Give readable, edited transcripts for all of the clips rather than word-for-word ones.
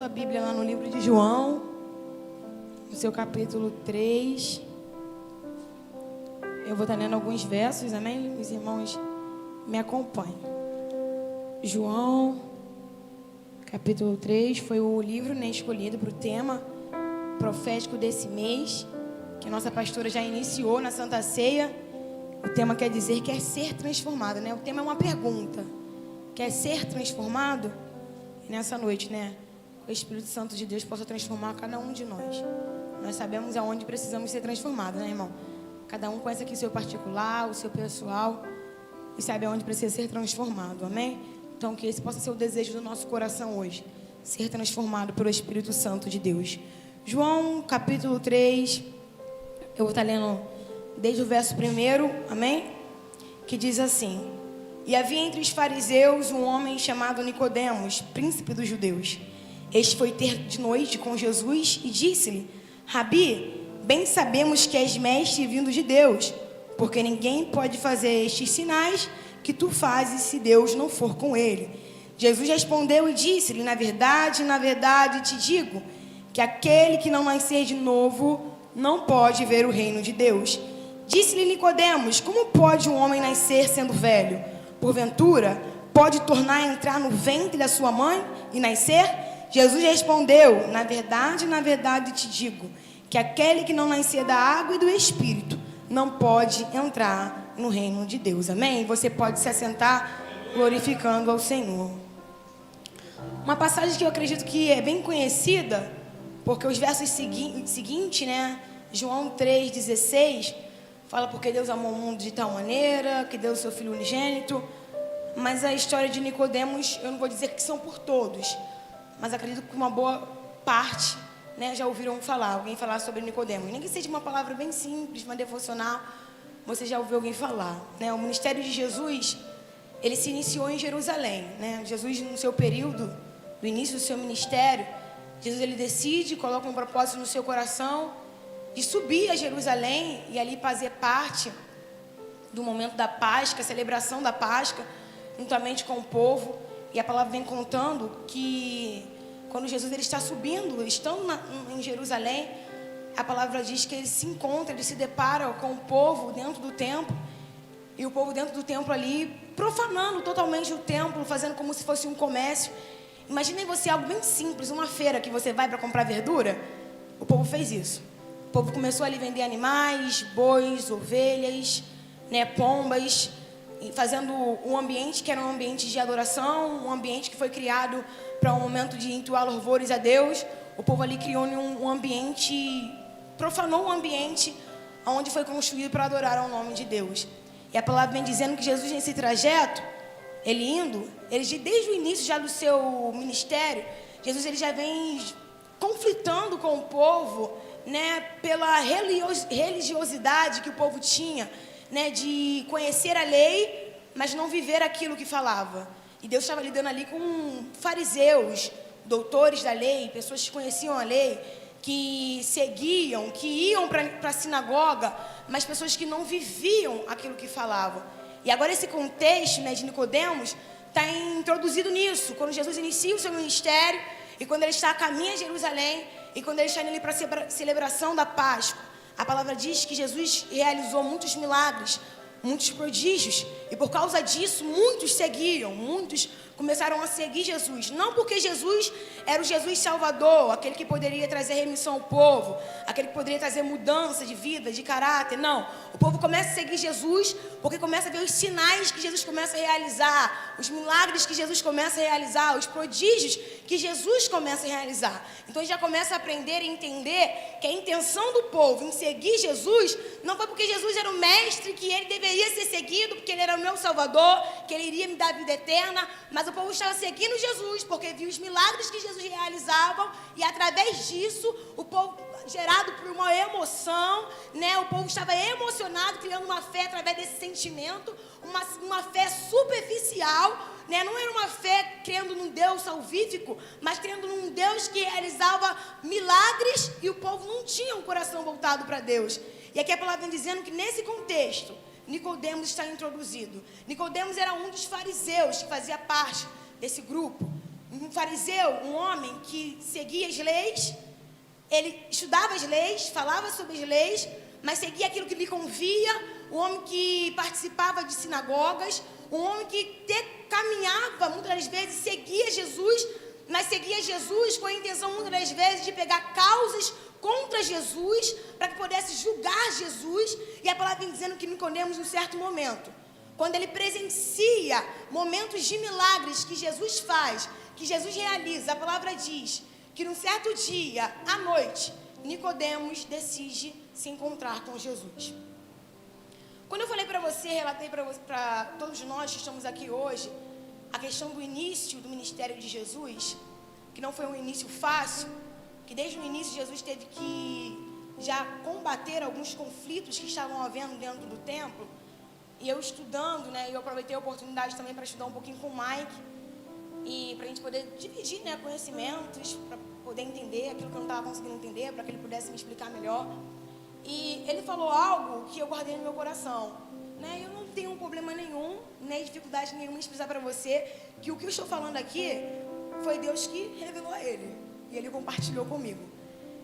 sua Bíblia lá no livro de João, no seu capítulo 3. Eu vou estar lendo alguns versos, amém? Os irmãos me acompanhem. João, capítulo 3, foi o livro, né, escolhido para o tema profético desse mês, que a nossa pastora já iniciou na Santa Ceia. O tema quer dizer quer ser transformado, né? O tema é uma pergunta. Quer ser transformado? E nessa noite, né, o Espírito Santo de Deus possa transformar cada um de nós. Nós sabemos aonde precisamos ser transformados, né, irmão? Cada um conhece aqui o seu particular, o seu pessoal, e sabe aonde precisa ser transformado, amém? Então, que esse possa ser o desejo do nosso coração hoje, ser transformado pelo Espírito Santo de Deus. João, capítulo 3, eu vou estar lendo desde o verso 1, amém? Que diz assim: E havia entre os fariseus um homem chamado Nicodemos, príncipe dos judeus. Este foi ter de noite com Jesus e disse-lhe: Rabi, bem sabemos que és mestre vindo de Deus, porque ninguém pode fazer estes sinais que tu fazes se Deus não for com ele. Jesus respondeu e disse-lhe: na verdade, te digo, que aquele que não nascer de novo não pode ver o reino de Deus. Disse-lhe Nicodemos: como pode um homem nascer sendo velho? Porventura, pode tornar a entrar no ventre da sua mãe e nascer? Jesus respondeu: na verdade te digo, que aquele que não nascer da água e do Espírito não pode entrar no reino de Deus. Amém? Você pode se assentar glorificando ao Senhor. Uma passagem que eu acredito que é bem conhecida, porque os versos seguintes, né? João 3,16, fala porque Deus amou o mundo de tal maneira, que deu o seu Filho unigênito. Mas a história de Nicodemos, eu não vou dizer que são por todos, mas acredito que uma boa parte, né, já ouviram alguém falar sobre Nicodemos. Nem que seja uma palavra bem simples, uma devocional, você já ouviu alguém falar, né? O ministério de Jesus, ele se iniciou em Jerusalém, né? Jesus, no seu período, do início do seu ministério, Jesus, ele decide, coloca um propósito no seu coração de subir a Jerusalém e ali fazer parte do momento da Páscoa, a celebração da Páscoa, juntamente com o povo. E a palavra vem contando que quando Jesus ele está subindo, estando em Jerusalém, a palavra diz que ele se encontra, ele se depara com o povo dentro do templo, e o povo dentro do templo ali, profanando totalmente o templo, fazendo como se fosse um comércio. Imaginem você algo bem simples, uma feira que você vai para comprar verdura. O povo fez isso. O povo começou ali a vender animais, bois, ovelhas, né, pombas, fazendo um ambiente que era um ambiente de adoração, um ambiente que foi criado para um momento de entoar louvores a Deus. O povo ali criou um ambiente, profanou um ambiente onde foi construído para adorar ao nome de Deus. E a palavra vem dizendo que Jesus, nesse trajeto, ele desde o início já do seu ministério, Jesus ele já vem conflitando com o povo, né, pela religiosidade que o povo tinha, né, de conhecer a lei, mas não viver aquilo que falava. E Deus estava lidando ali com fariseus, doutores da lei, pessoas que conheciam a lei, que seguiam, que iam para a sinagoga, mas pessoas que não viviam aquilo que falavam. E agora esse contexto, né, de Nicodemos está introduzido nisso, quando Jesus inicia o seu ministério e quando ele está a caminho de Jerusalém e quando ele está indo ali para a celebração da Páscoa. A palavra diz que Jesus realizou muitos milagres, muitos prodígios, e por causa disso muitos começaram a seguir Jesus, não porque Jesus era o Jesus Salvador, aquele que poderia trazer remissão ao povo, aquele que poderia trazer mudança de vida, de caráter, não. O povo começa a seguir Jesus porque começa a ver os sinais que Jesus começa a realizar, os milagres que Jesus começa a realizar, os prodígios que Jesus começa a realizar. Então já começa a aprender e entender que a intenção do povo em seguir Jesus não foi porque Jesus era o mestre, que ele deveria ser seguido, porque ele era o meu Salvador, que ele iria me dar vida eterna, mas o povo estava seguindo Jesus porque viu os milagres que Jesus realizava, e através disso o povo, gerado por uma emoção, né, o povo estava emocionado, criando uma fé através desse sentimento, uma fé superficial, né? Não era uma fé crendo num Deus salvífico, mas crendo num Deus que realizava milagres, e o povo não tinha um coração voltado para Deus. E aqui a palavra vem dizendo que nesse contexto Nicodemos está introduzido. Nicodemos era um dos fariseus que fazia parte desse grupo. Um fariseu, um homem que seguia as leis, ele estudava as leis, falava sobre as leis, mas seguia aquilo que lhe convia, um homem que participava de sinagogas, um homem que caminhava, muitas das vezes, seguia Jesus, mas seguia Jesus com a intenção, muitas das vezes, de pegar causas contra Jesus, para que pudesse julgar Jesus, e a palavra vem dizendo que Nicodemos, num certo momento, quando ele presencia momentos de milagres que Jesus faz, que Jesus realiza, a palavra diz que num certo dia, à noite, Nicodemos decide se encontrar com Jesus. Quando eu falei para você, relatei para todos nós que estamos aqui hoje, a questão do início do ministério de Jesus, que não foi um início fácil, que desde o início Jesus teve que já combater alguns conflitos que estavam havendo dentro do templo. E eu estudando, né, eu aproveitei a oportunidade também para estudar um pouquinho com o Mike, e para a gente poder dividir, né, conhecimentos, para poder entender aquilo que eu não estava conseguindo entender, para que ele pudesse me explicar melhor. E ele falou algo que eu guardei no meu coração, né? Eu não tenho problema nenhum, nem dificuldade nenhuma em expressar para você que o que eu estou falando aqui foi Deus que revelou a ele, e ele compartilhou comigo.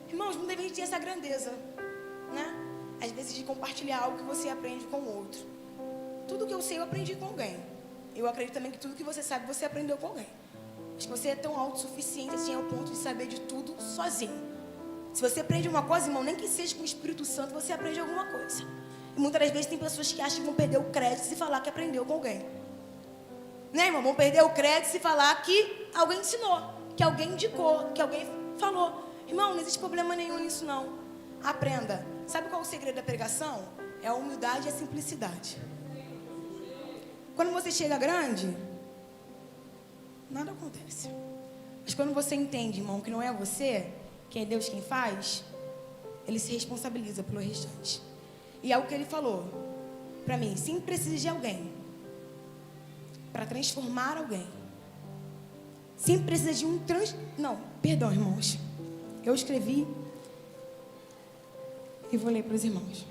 Irmãos, muitas vezes tem essa grandeza, né? Às vezes de compartilhar algo que você aprende com o outro. Tudo que eu sei eu aprendi com alguém. Eu acredito também que tudo que você sabe você aprendeu com alguém. Acho que você é tão autossuficiente assim ao ponto de saber de tudo sozinho. Se você aprende uma coisa, irmão, nem que seja com o Espírito Santo, você aprende alguma coisa. E muitas das vezes tem pessoas que acham que vão perder o crédito se falar que aprendeu com alguém. Né, irmão? Vão perder o crédito se falar que alguém ensinou, que alguém indicou, que alguém falou. Irmão, não existe problema nenhum nisso, não. Aprenda. Sabe qual é o segredo da pregação? É a humildade e a simplicidade. Quando você chega grande, nada acontece. Mas quando você entende, irmão, que não é você, que é Deus quem faz, ele se responsabiliza pelo restante. E é o que ele falou para mim: sempre precisa de alguém para transformar alguém. Sempre precisa de um Não, perdão, irmãos. Eu escrevi e vou ler para os irmãos.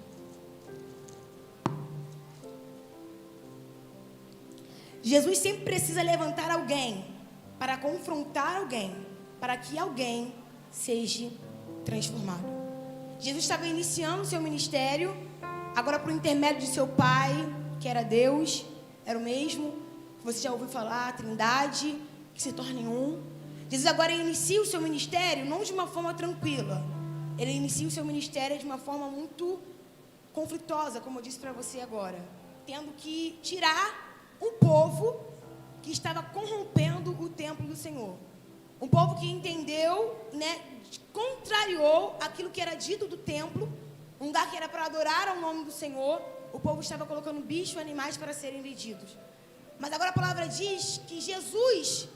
Jesus sempre precisa levantar alguém para confrontar alguém, para que alguém seja transformado. Jesus estava iniciando o seu ministério, agora por intermédio de seu Pai, que era Deus, era o mesmo, que você já ouviu falar, a Trindade, que se torna em um. Jesus agora inicia o seu ministério não de uma forma tranquila, ele inicia o seu ministério de uma forma muito conflituosa, como eu disse para você agora, tendo que tirar um povo que estava corrompendo o templo do Senhor. Um povo que entendeu, né, contrariou aquilo que era dito do templo, um lugar que era para adorar ao nome do Senhor. O povo estava colocando bichos, animais para serem vendidos. Mas agora a palavra diz que Jesus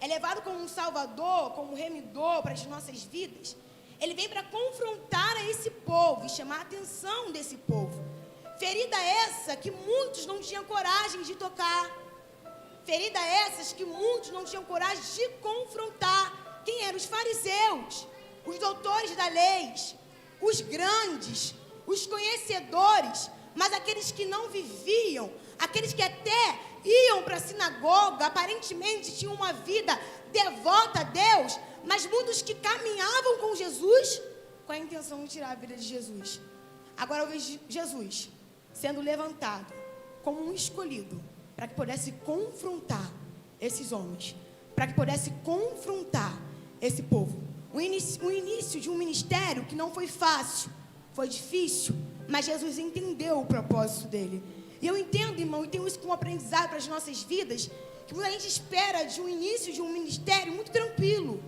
é levado como um salvador, como um remidor para as nossas vidas. Ele vem para confrontar a esse povo e chamar a atenção desse povo. Ferida essa que muitos não tinham coragem de tocar. Ferida essas que muitos não tinham coragem de confrontar. Quem eram? Os fariseus, os doutores da lei, os grandes, os conhecedores, mas aqueles que não viviam, aqueles que até iam para a sinagoga, aparentemente tinham uma vida devota a Deus, mas muitos que caminhavam com Jesus com a intenção de tirar a vida de Jesus. Agora eu vejo Jesus sendo levantado como um escolhido para que pudesse confrontar esses homens, para que pudesse confrontar esse povo. O início de um ministério que não foi fácil, foi difícil, mas Jesus entendeu o propósito dele. E eu entendo, irmão, e tenho isso como aprendizado para as nossas vidas, que muita gente espera de um início de um ministério muito tranquilo,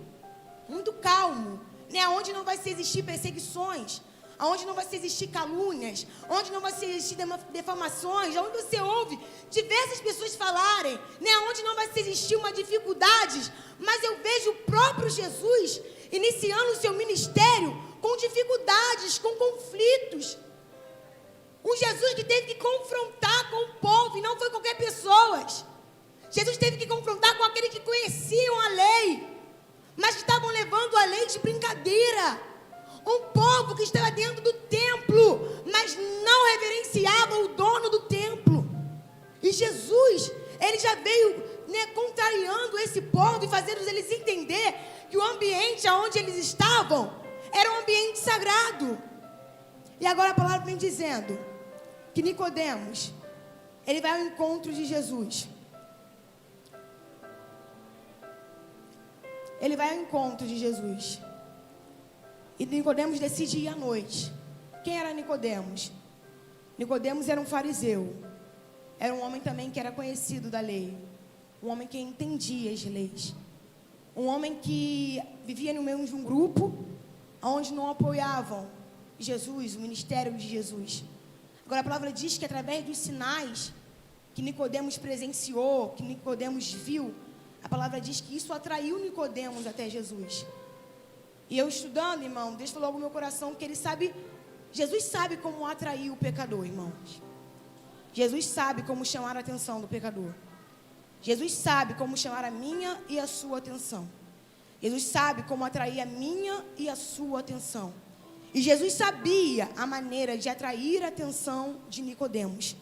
muito calmo, né? Onde não vai existir perseguições, onde não vai existir calúnias, onde não vai existir defamações, onde você ouve diversas pessoas falarem, né? Onde não vai existir uma dificuldade, mas eu vejo o próprio Jesus iniciando o seu ministério com dificuldades, com conflitos. Um Jesus que teve que confrontar com o povo, e não foi qualquer pessoa. Jesus teve que confrontar com aqueles que conheciam a lei, mas que estavam levando a lei de brincadeira. Um povo que estava dentro do templo, mas não reverenciava o dono do templo. E Jesus, ele já veio, contrariando esse povo e fazendo eles entender que o ambiente onde eles estavam era um ambiente sagrado. E agora a palavra vem dizendo que Nicodemos, ele vai ao encontro de Jesus. Ele vai ao encontro de Jesus. E Nicodemos decide ir à noite. Quem era Nicodemos? Nicodemos era um fariseu. Era um homem também que era conhecido da lei. Um homem que entendia as leis. Um homem que vivia no meio de um grupo onde não apoiavam Jesus, o ministério de Jesus. Agora a palavra diz que através dos sinais que Nicodemos presenciou, que Nicodemos viu, a palavra diz que isso atraiu Nicodemos até Jesus. E eu estudando, irmão, Deus falou no meu coração que Jesus sabe como atrair o pecador, irmãos. Jesus sabe como chamar a atenção do pecador. Jesus sabe como chamar a minha e a sua atenção. Jesus sabe como atrair a minha e a sua atenção. E Jesus sabia a maneira de atrair a atenção de Nicodemos.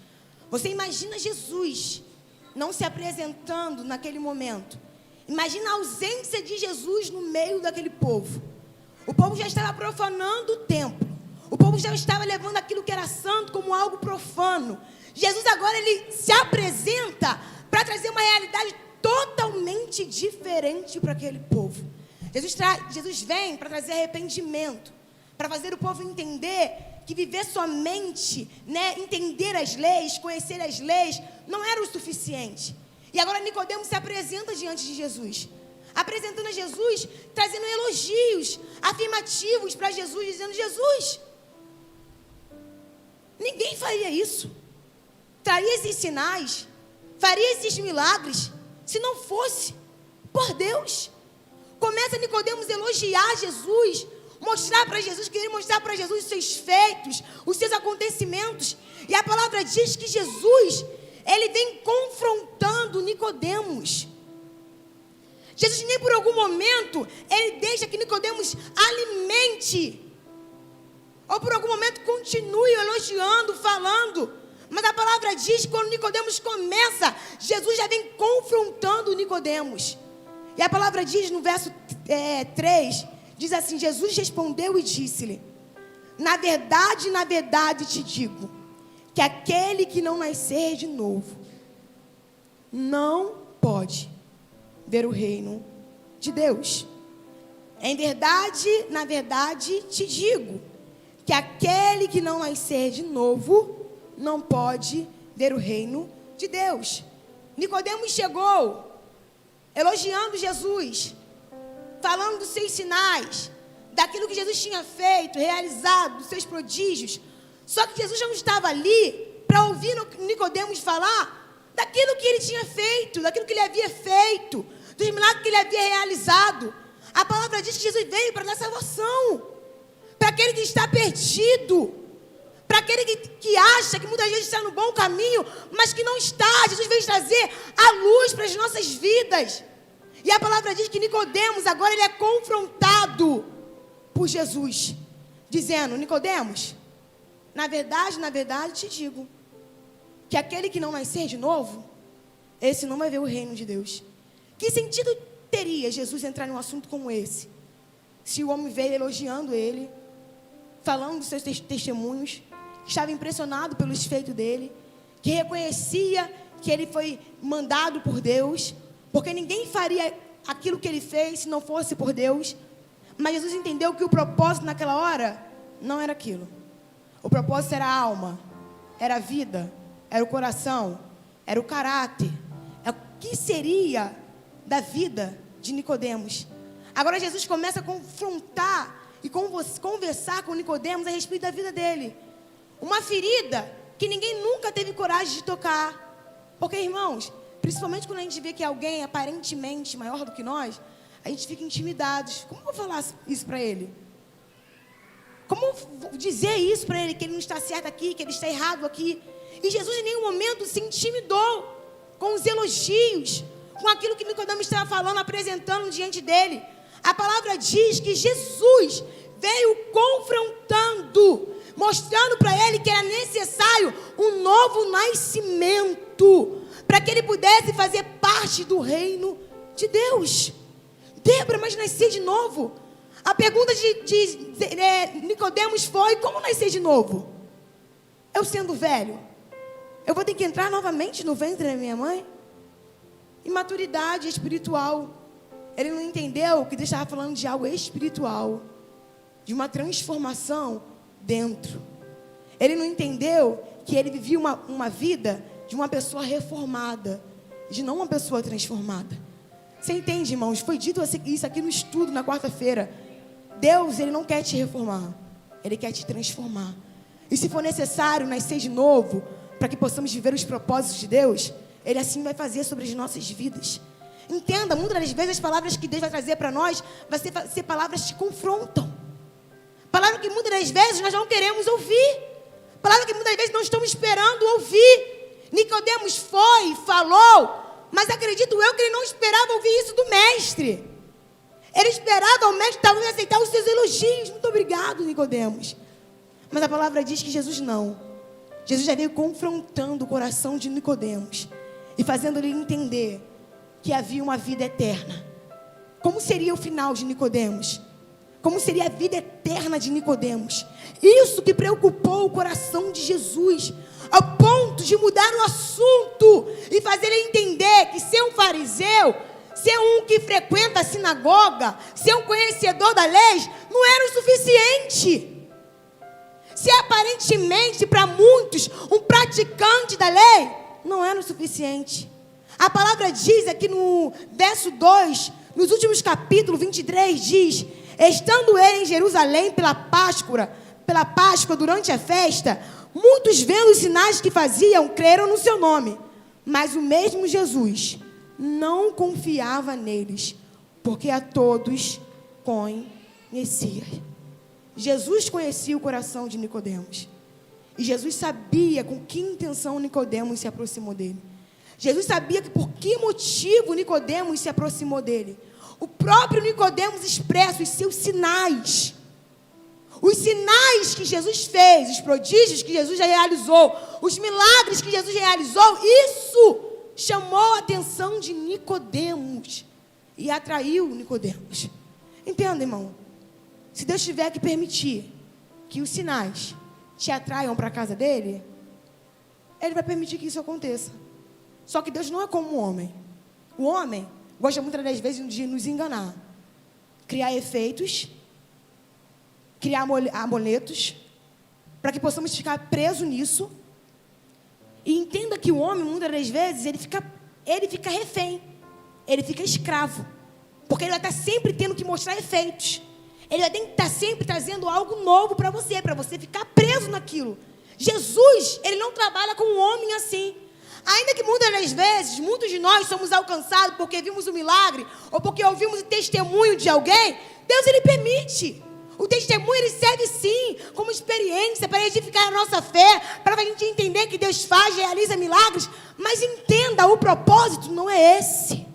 Você imagina Jesus não se apresentando naquele momento. Imagina a ausência de Jesus no meio daquele povo. O povo já estava profanando o templo. O povo já estava levando aquilo que era santo como algo profano. Jesus agora ele se apresenta para trazer uma realidade totalmente diferente para aquele povo. Jesus vem para trazer arrependimento, para fazer o povo entender que viver somente, entender as leis, conhecer as leis, não era o suficiente. E agora Nicodemos se apresenta diante de Jesus, apresentando a Jesus, trazendo elogios afirmativos para Jesus, dizendo: Jesus, ninguém faria isso, traria esses sinais, faria esses milagres, se não fosse por Deus. Começa Nicodemos a elogiar Jesus, mostrar para Jesus, querer mostrar para Jesus os seus feitos, os seus acontecimentos. E a palavra diz que Jesus, ele vem confrontando Nicodemos. Jesus nem por algum momento, ele deixa que Nicodemos alimente, ou por algum momento continue elogiando, falando. Mas a palavra diz que quando Nicodemos começa, Jesus já vem confrontando Nicodemos. E a palavra diz no verso 3, diz assim: Jesus respondeu e disse-lhe: na verdade te digo, que aquele que não nascer de novo, não pode ver o reino de Deus. Na verdade te digo, que aquele que não nascer de novo, não pode ver o reino de Deus. Nicodemos chegou elogiando Jesus, falando dos seus sinais, daquilo que Jesus tinha feito, realizado, dos seus prodígios. Só que Jesus já não estava ali para ouvir Nicodemos falar daquilo que ele tinha feito, daquilo que ele havia feito, dos milagres que ele havia realizado. A palavra diz que Jesus veio para dar salvação para aquele que está perdido, para aquele que acha que muitas vezes está no bom caminho, mas que não está. Jesus veio trazer a luz para as nossas vidas. E a palavra diz que Nicodemos agora ele é confrontado por Jesus, dizendo: Nicodemos, na verdade te digo, que aquele que não nascer de novo, esse não vai ver o reino de Deus. Que sentido teria Jesus entrar num assunto como esse, se o homem veio elogiando ele, falando dos seus testemunhos, que estava impressionado pelos feitos dele, que reconhecia que ele foi mandado por Deus, porque ninguém faria aquilo que ele fez se não fosse por Deus. Mas Jesus entendeu que o propósito naquela hora não era aquilo. O propósito era a alma, era a vida, era o coração, era o caráter. É o que seria da vida de Nicodemos. Agora Jesus começa a confrontar e conversar com Nicodemos a respeito da vida dele. Uma ferida que ninguém nunca teve coragem de tocar. Porque, irmãos, principalmente quando a gente vê que alguém é aparentemente maior do que nós, a gente fica intimidados. Como eu vou falar isso para ele? Como eu vou dizer isso para ele, que ele não está certo aqui, que ele está errado aqui? E Jesus em nenhum momento se intimidou com os elogios, com aquilo que Nicodemos estava falando, apresentando diante dele. A palavra diz que Jesus veio confrontando, mostrando para ele que era necessário um novo nascimento, para que ele pudesse fazer parte do reino de Deus. Débora, mas nascer de novo? A pergunta de Nicodemos foi: como nascer de novo? Eu sendo velho, eu vou ter que entrar novamente no ventre da minha mãe? Imaturidade espiritual. Ele não entendeu que Deus estava falando de algo espiritual, de uma transformação dentro. Ele não entendeu que ele vivia uma vida de uma pessoa reformada, de não uma pessoa transformada. Você entende, irmãos? Foi dito isso aqui no estudo na quarta-feira. Deus, Ele não quer te reformar, Ele quer te transformar. E se for necessário nascer de novo, para que possamos viver os propósitos de Deus, Ele assim vai fazer sobre as nossas vidas. Entenda, muitas das vezes as palavras que Deus vai trazer para nós vai ser palavras que confrontam. Palavras que muitas das vezes nós não queremos ouvir. Palavras que muitas vezes não estamos esperando ouvir. Nicodemos foi e falou, mas acredito eu que ele não esperava ouvir isso do mestre. Ele esperava o mestre talvez aceitar os seus elogios. Muito obrigado, Nicodemos. Mas a palavra diz que Jesus não. Jesus já veio confrontando o coração de Nicodemos e fazendo ele entender que havia uma vida eterna. Como seria o final de Nicodemos? Como seria a vida eterna de Nicodemos? Isso que preocupou o coração de Jesus, ao ponto de mudar o assunto e fazer ele entender que ser um fariseu, ser um que frequenta a sinagoga, ser um conhecedor da lei, não era o suficiente. Ser aparentemente para muitos um praticante da lei, não era o suficiente. A palavra diz aqui no verso 2, nos últimos capítulos 23, diz: estando ele em Jerusalém pela Páscoa durante a festa, muitos vendo os sinais que faziam, creram no seu nome. Mas o mesmo Jesus não confiava neles, porque a todos conhecia. Jesus conhecia o coração de Nicodemos. E Jesus sabia com que intenção Nicodemos se aproximou dele. Jesus sabia que por que motivo Nicodemos se aproximou dele. O próprio Nicodemos expressa os seus sinais. Os sinais que Jesus fez, os prodígios que Jesus já realizou, os milagres que Jesus realizou, isso chamou a atenção de Nicodemos e atraiu Nicodemos. Entenda, irmão, se Deus tiver que permitir que os sinais te atraiam para a casa dele, Ele vai permitir que isso aconteça. Só que Deus não é como o homem. O homem gosta muitas das vezes de nos enganar, criar efeitos, criar amuletos, para que possamos ficar presos nisso. E entenda que o homem, muitas das vezes, ele fica refém, ele fica escravo, porque ele vai estar sempre tendo que mostrar efeitos. Ele vai ter que estar sempre trazendo algo novo para você ficar preso naquilo. Jesus, ele não trabalha com um homem assim. Ainda que muitas das vezes, muitos de nós somos alcançados porque vimos um milagre, ou porque ouvimos o testemunho de alguém, Deus, ele permite. O testemunho, ele serve sim, como experiência, para edificar a nossa fé, para a gente entender que Deus faz, realiza milagres, mas entenda, o propósito não é esse.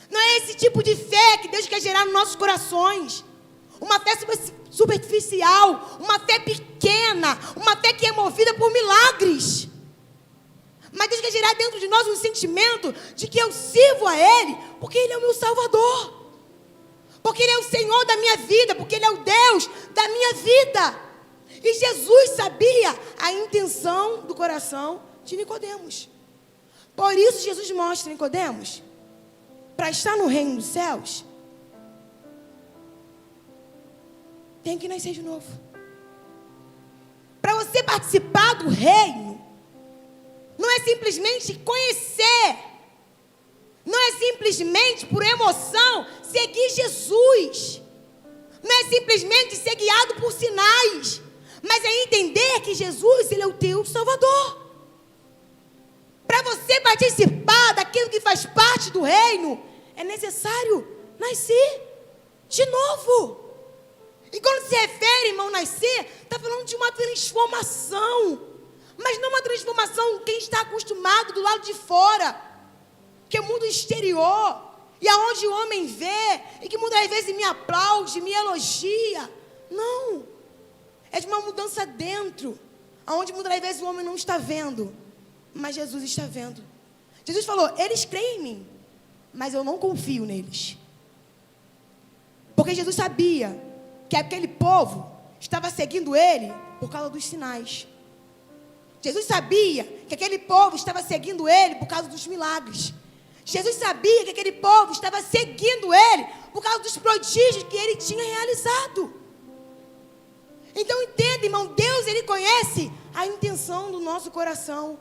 Não é esse tipo de fé que Deus quer gerar nos nossos corações. Uma fé superficial, uma fé pequena, uma fé que é movida por milagres. Mas Deus quer gerar dentro de nós um sentimento de que eu sirvo a Ele, porque Ele é o meu Salvador. Porque Ele é o Senhor da minha vida, porque Ele é o Deus da minha vida. E Jesus sabia a intenção do coração de Nicodemos. Por isso Jesus mostra a Nicodemos, para estar no reino dos céus, tem que nascer de novo. Para você participar do reino, não é simplesmente conhecer, não é simplesmente por emoção seguir Jesus, não é simplesmente ser guiado por sinais, mas é entender que Jesus, Ele é o teu Salvador. Para você participar daquilo que faz parte do reino, é necessário nascer de novo. E quando se refere, irmão, nascer, está falando de uma transformação. Mas não uma transformação quem está acostumado do lado de fora, que é o mundo exterior, e aonde o homem vê, e que muitas vezes me aplaude, me elogia. Não, é de uma mudança dentro, aonde muitas vezes o homem não está vendo, mas Jesus está vendo. Jesus falou, eles creem em mim, mas eu não confio neles. Porque Jesus sabia que aquele povo estava seguindo ele por causa dos sinais. Jesus sabia que aquele povo estava seguindo ele por causa dos milagres. Jesus sabia que aquele povo estava seguindo ele por causa dos prodígios que ele tinha realizado. Então entenda, irmão, Deus, ele conhece a intenção do nosso coração.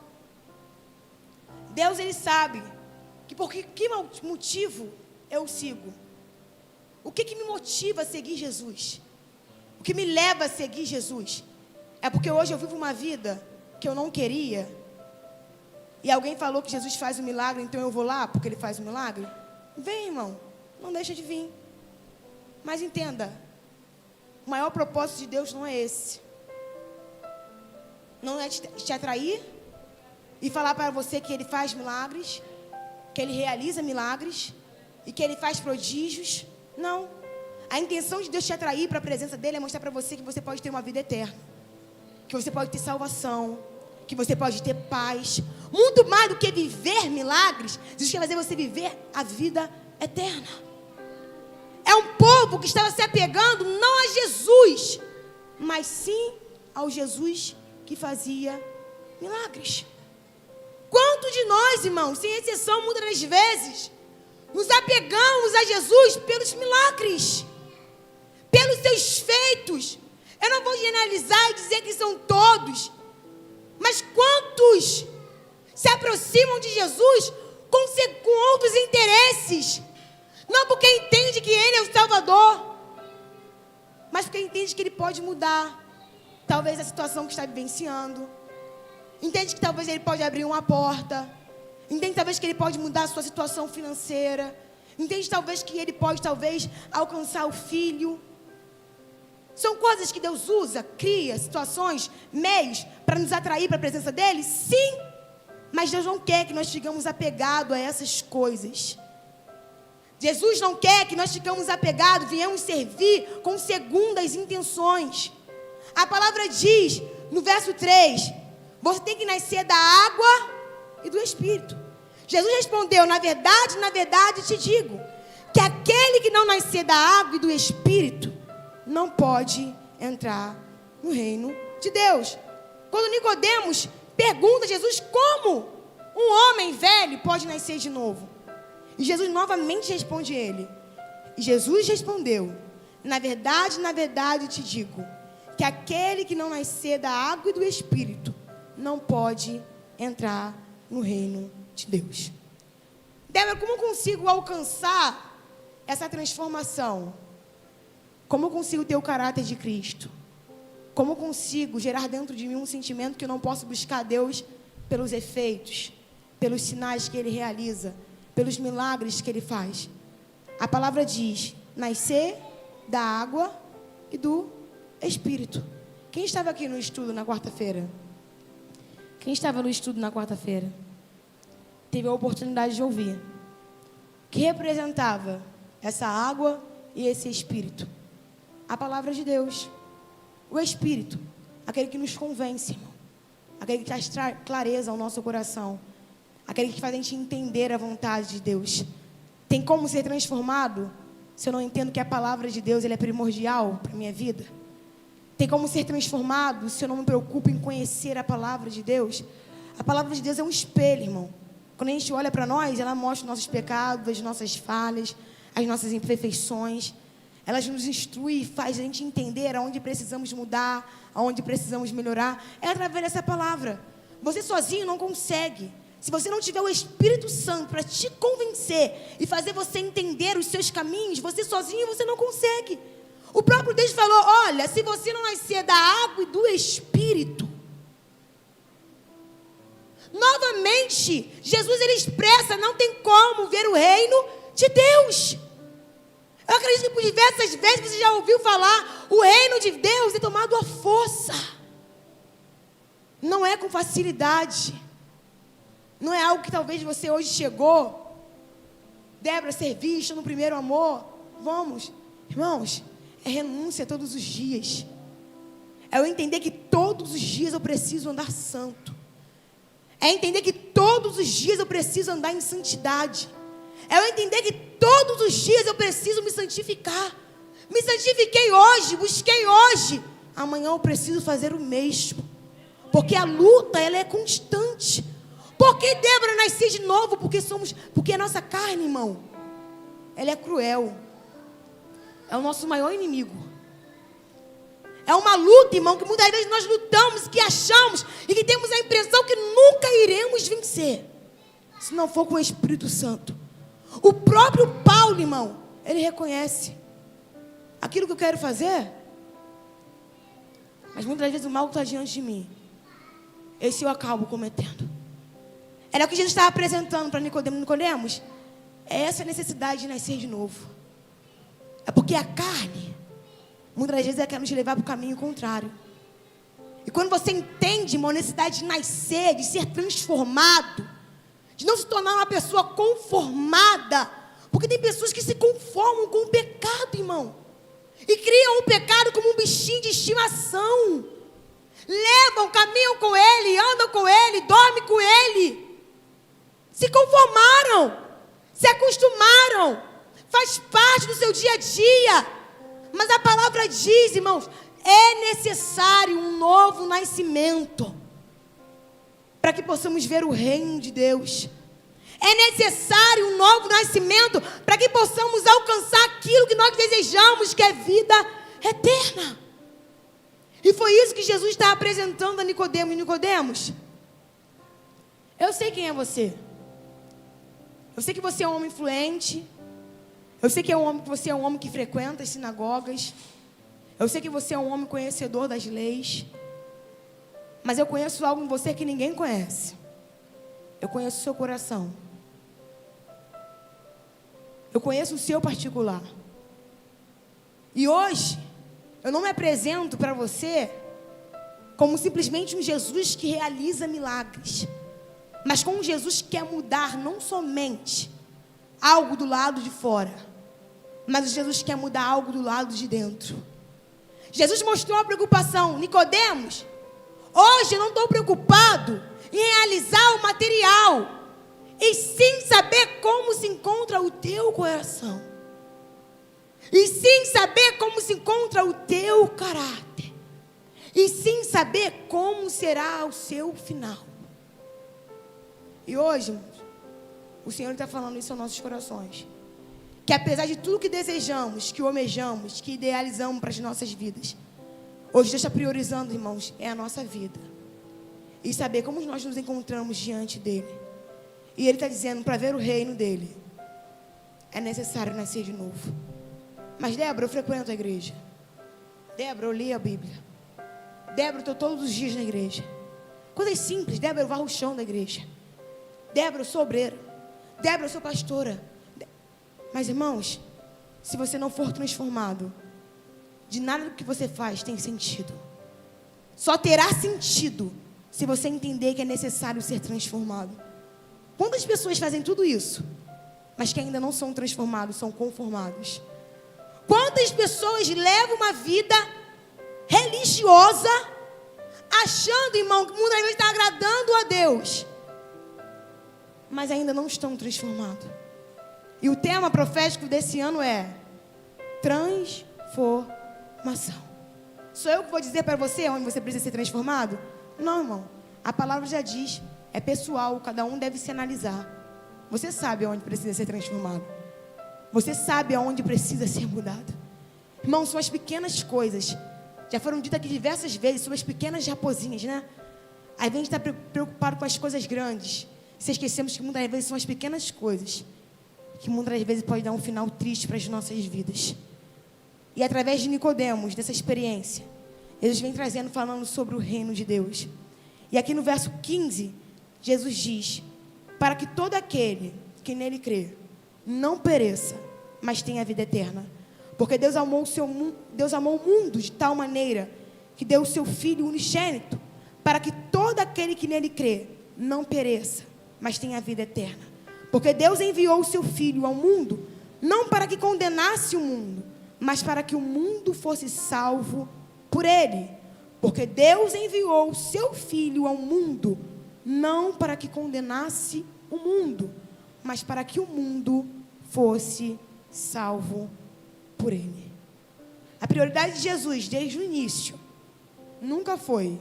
Deus, ele sabe que por que motivo eu sigo. O que me motiva a seguir Jesus? O que me leva a seguir Jesus? É porque hoje eu vivo uma vida que eu não queria. E alguém falou que Jesus faz um milagre, então eu vou lá porque ele faz um milagre? Vem, irmão, não deixa de vir. Mas entenda, o maior propósito de Deus não é esse. Não é te atrair e falar para você que ele faz milagres, que ele realiza milagres e que ele faz prodígios. Não. A intenção de Deus te atrair para a presença dele é mostrar para você que você pode ter uma vida eterna, que você pode ter salvação, que você pode ter paz. Muito mais do que viver milagres, Deus quer fazer você viver a vida eterna. É um povo que estava se apegando não a Jesus, mas sim ao Jesus que fazia milagres. Quantos de nós, irmãos, sem exceção, muitas das vezes, nos apegamos a Jesus pelos milagres, pelos seus feitos. Eu não vou generalizar e dizer que são todos, mas quantos se aproximam de Jesus com outros interesses? Não porque entende que Ele é o Salvador, mas porque entende que Ele pode mudar, talvez, a situação que está vivenciando. Entende que talvez Ele pode abrir uma porta. Entende talvez que Ele pode mudar a sua situação financeira. Entende talvez que Ele pode alcançar o filho. São coisas que Deus usa, cria situações, meios para nos atrair para a presença dEle? Sim, mas Deus não quer que nós ficamos apegados a essas coisas. Jesus não quer que nós ficamos apegados, viemos servir com segundas intenções. A palavra diz, no verso 3, você tem que nascer da água e do Espírito. Jesus respondeu, na verdade te digo, que aquele que não nascer da água e do Espírito, não pode entrar no reino de Deus. Quando Nicodemos pergunta a Jesus como um homem velho pode nascer de novo, e Jesus novamente responde ele. E Jesus respondeu, na verdade te digo, que aquele que não nascer da água e do Espírito, não pode entrar no reino de Deus. Débora, como eu consigo alcançar essa transformação? Como eu consigo ter o caráter de Cristo? Como eu consigo gerar dentro de mim um sentimento que eu não posso buscar Deus pelos efeitos, pelos sinais que Ele realiza, pelos milagres que Ele faz? A palavra diz, nascer da água e do Espírito. Quem estava aqui no estudo na quarta-feira? Quem estava no estudo na quarta-feira teve a oportunidade de ouvir o que representava essa água e esse Espírito. A palavra de Deus, o Espírito, aquele que nos convence, irmão, aquele que traz clareza ao nosso coração, aquele que faz a gente entender a vontade de Deus. Tem como ser transformado se eu não entendo que a palavra de Deus ela é primordial para a minha vida? Tem como ser transformado se eu não me preocupo em conhecer a palavra de Deus? A palavra de Deus é um espelho, irmão. Quando a gente olha para nós, ela mostra os nossos pecados, as nossas falhas, as nossas imperfeições. Ela nos instrui e faz a gente entender aonde precisamos mudar, aonde precisamos melhorar. É através dessa palavra. Você sozinho não consegue. Se você não tiver o Espírito Santo para te convencer e fazer você entender os seus caminhos, você sozinho você não consegue. O próprio Deus falou, olha, se você não nascer da água e do Espírito. Novamente, Jesus ele expressa, não tem como ver o reino de Deus. Eu acredito que por diversas vezes você já ouviu falar, o reino de Deus é tomado à força. Não é com facilidade. Não é algo que talvez você hoje chegou, Débora, servir, estou no primeiro amor. Vamos, irmãos, é renúncia todos os dias. É eu entender que todos os dias eu preciso andar santo. É entender que todos todos os dias eu preciso andar em santidade. É eu entender que todos os dias eu preciso me santificar. Me santifiquei hoje, busquei hoje. Amanhã eu preciso fazer o mesmo. Porque a luta, ela é constante. Por que Débora nasceu de novo? Porque a nossa carne, irmão, ela é cruel. É o nosso maior inimigo. É uma luta, irmão, que muitas vezes nós lutamos, que achamos e que temos a impressão que nunca iremos vencer, se não for com o Espírito Santo. O próprio Paulo, irmão, ele reconhece aquilo que eu quero fazer, mas muitas vezes o mal está diante de mim. Esse eu acabo cometendo. Era o que Jesus estava apresentando para Nicodemos. Nicodemos, é essa necessidade de nascer de novo. É porque a carne, muitas vezes, ela quer nos levar para o caminho contrário. E quando você entende, irmão, a necessidade de nascer, de ser transformado, de não se tornar uma pessoa conformada, porque tem pessoas que se conformam com o pecado, irmão, e criam o pecado como um bichinho de estimação. Levam, caminham com ele, andam com ele, dormem com ele. Se conformaram, se acostumaram, faz parte do seu dia a dia. Mas a palavra diz, irmãos, é necessário um novo nascimento para que possamos ver o reino de Deus. É necessário um novo nascimento para que possamos alcançar aquilo que nós desejamos, que é vida eterna. E foi isso que Jesus está apresentando a Nicodemos. Nicodemos, eu sei quem é você. Eu sei que você é um homem influente. Eu sei que você é um homem que frequenta as sinagogas. Eu sei que você é um homem conhecedor das leis. Mas eu conheço algo em você que ninguém conhece. Eu conheço o seu coração. Eu conheço o seu particular. E hoje, eu não me apresento para você como simplesmente um Jesus que realiza milagres, mas como um Jesus que quer mudar não somente algo do lado de fora, mas o Jesus quer mudar algo do lado de dentro. Jesus mostrou uma preocupação. Nicodemos, hoje eu não estou preocupado em realizar o material, e sim saber como se encontra o teu coração, e sim saber como se encontra o teu caráter, e sim saber como será o seu final. E hoje, irmãos, o Senhor está falando isso aos nossos corações. Que apesar de tudo que desejamos, que almejamos, que idealizamos para as nossas vidas, hoje Deus está priorizando, irmãos, é a nossa vida. E saber como nós nos encontramos diante dEle. E Ele está dizendo, para ver o reino dEle, é necessário nascer de novo. Mas Débora, eu frequento a igreja. Débora, eu li a Bíblia. Débora, eu estou todos os dias na igreja. Coisas simples. Débora, eu varro o chão da igreja. Débora, eu sou obreira. Débora, eu sou pastora. Mas, irmãos, se você não for transformado, de nada do que você faz tem sentido. Só terá sentido se você entender que é necessário ser transformado. Quantas pessoas fazem tudo isso, mas que ainda não são transformados, são conformados? Quantas pessoas levam uma vida religiosa, achando, irmão, que muitas vezes está agradando a Deus, mas ainda não estão transformados? E o tema profético desse ano é transformação. Sou eu que vou dizer para você onde você precisa ser transformado? Não, irmão. A palavra já diz, é pessoal, cada um deve se analisar. Você sabe onde precisa ser transformado. Você sabe aonde precisa ser mudado. Irmão, são as pequenas coisas. Já foram ditas aqui diversas vezes, são as pequenas raposinhas, né? Aí a gente está preocupado com as coisas grandes. Se esquecemos que muitas vezes são as pequenas coisas que muitas vezes pode dar um final triste para as nossas vidas. E através de Nicodemos, dessa experiência, Jesus vem trazendo, falando sobre o reino de Deus. E aqui no verso 15, Jesus diz, para que todo aquele que nele crê, não pereça, mas tenha vida eterna. Porque Deus amou o mundo de tal maneira, que deu o seu Filho unigênito, para que todo aquele que nele crê, não pereça, mas tenha vida eterna. Porque Deus enviou o seu Filho ao mundo, não para que condenasse o mundo, mas para que o mundo fosse salvo por ele. Porque Deus enviou o seu Filho ao mundo, não para que condenasse o mundo, mas para que o mundo fosse salvo por ele. A prioridade de Jesus, desde o início, nunca foi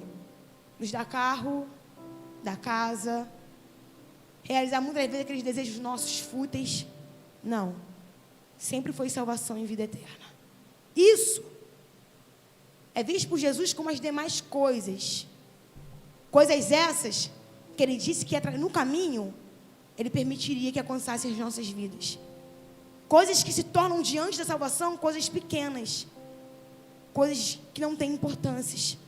nos dar carro, dar casa, realizar muitas vezes aqueles desejos nossos fúteis. Não. Sempre foi salvação em vida eterna. Isso é visto por Jesus como as demais coisas. Coisas essas que ele disse que no caminho ele permitiria que alcançasse as nossas vidas. Coisas que se tornam diante da salvação coisas pequenas. Coisas que não têm importância.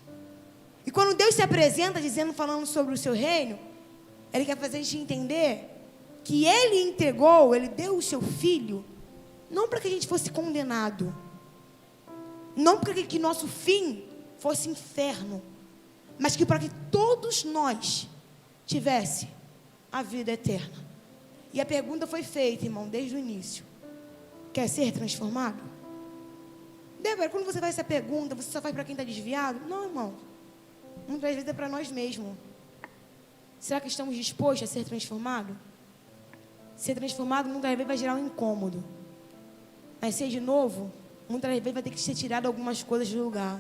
E quando Deus se apresenta falando sobre o seu reino, Ele quer fazer a gente entender que Ele entregou, Ele deu o seu Filho, não para que a gente fosse condenado, não para que nosso fim fosse inferno, mas que para que todos nós tivesse a vida eterna. E a pergunta foi feita, irmão, desde o início: quer ser transformado? Débora, quando você faz essa pergunta, você só faz para quem está desviado? Não, irmão. Muitas vezes é para nós mesmos. Será que estamos dispostos a ser transformados? Ser transformado muitas vezes vai gerar um incômodo. Nascer de novo, muitas vezes vai ter que ser tirado algumas coisas do lugar.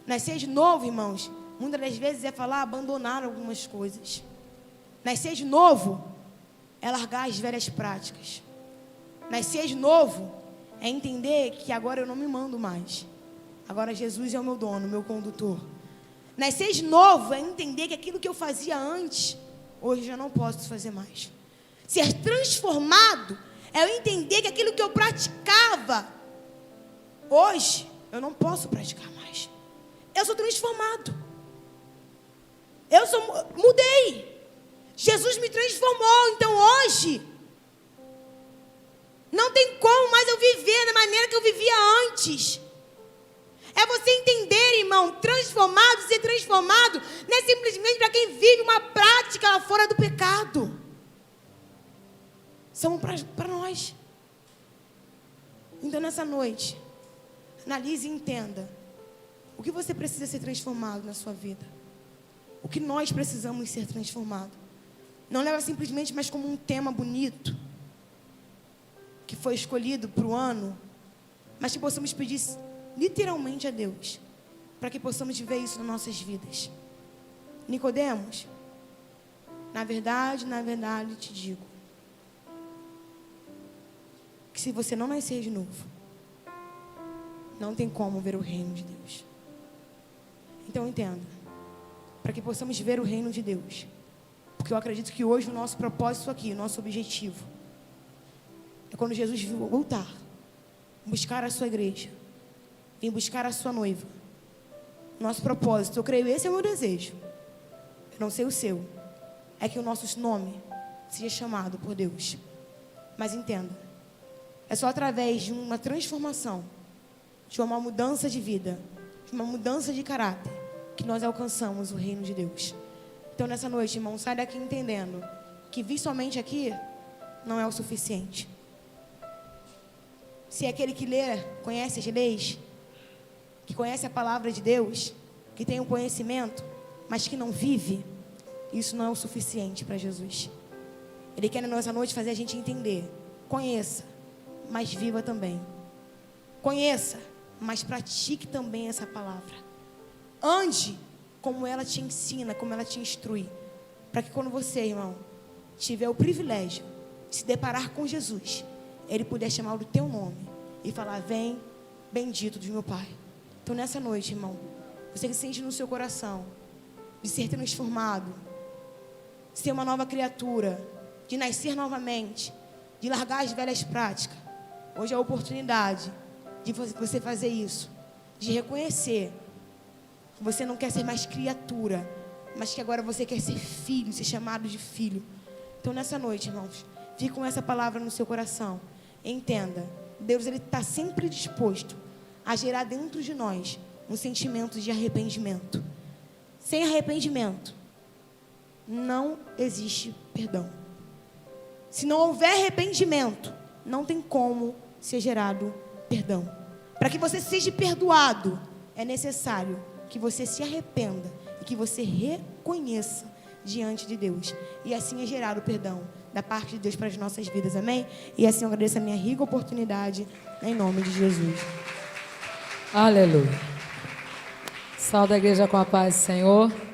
Nascer de novo, irmãos, muitas das vezes é falar abandonar algumas coisas. Nascer de novo é largar as velhas práticas. Nascer de novo é entender que agora eu não me mando mais. Agora Jesus é o meu dono, o meu condutor. Nascer de novo é entender que aquilo que eu fazia antes, hoje eu já não posso fazer mais. Ser transformado é eu entender que aquilo que eu praticava, hoje eu não posso praticar mais. Eu sou transformado. Mudei. Jesus me transformou. Então hoje não tem como mais eu viver da maneira que eu vivia antes. É você entender, irmão, transformado, ser transformado, não é simplesmente para quem vive uma prática lá fora do pecado. São para nós. Então, nessa noite, analise e entenda o que você precisa ser transformado na sua vida. O que nós precisamos ser transformados. Não leva simplesmente mais como um tema bonito que foi escolhido para o ano, mas que possamos pedir literalmente a Deus, para que possamos viver isso nas nossas vidas. Nicodemos, na verdade te digo, que se você não nascer de novo, não tem como ver o reino de Deus. Então entenda, para que possamos ver o reino de Deus, porque eu acredito que hoje o nosso propósito aqui, o nosso objetivo, é quando Jesus voltar, buscar a sua igreja, vir buscar a sua noiva. Nosso propósito, eu creio, esse é o meu desejo. Eu não sei o seu. É que o nosso nome seja chamado por Deus. Mas entenda, é só através de uma transformação, de uma mudança de vida, de uma mudança de caráter, que nós alcançamos o reino de Deus. Então nessa noite, irmão, sai daqui entendendo que vir somente aqui não é o suficiente. Se é aquele que lê, conhece as leis, que conhece a palavra de Deus, que tem um conhecimento, mas que não vive, isso não é o suficiente para Jesus. Ele quer nessa noite fazer a gente entender: conheça, mas viva também. Conheça, mas pratique também essa palavra. Ande como ela te ensina, como ela te instrui, para que quando você, irmão, tiver o privilégio de se deparar com Jesus, Ele puder chamar o teu nome e falar: vem, bendito do meu Pai. Então nessa noite, irmão, você que sente no seu coração de ser transformado, de ser uma nova criatura, de nascer novamente, de largar as velhas práticas, hoje é a oportunidade de você fazer isso, de reconhecer que você não quer ser mais criatura, mas que agora você quer ser filho, ser chamado de filho. Então nessa noite, irmãos, fique com essa palavra no seu coração. Entenda, Deus está sempre disposto a gerar dentro de nós um sentimento de arrependimento. Sem arrependimento, não existe perdão. Se não houver arrependimento, não tem como ser gerado perdão. Para que você seja perdoado, é necessário que você se arrependa e que você reconheça diante de Deus. E assim é gerado o perdão da parte de Deus para as nossas vidas, amém? E assim eu agradeço a minha rica oportunidade, em nome de Jesus. Aleluia. Salve a igreja com a paz do Senhor.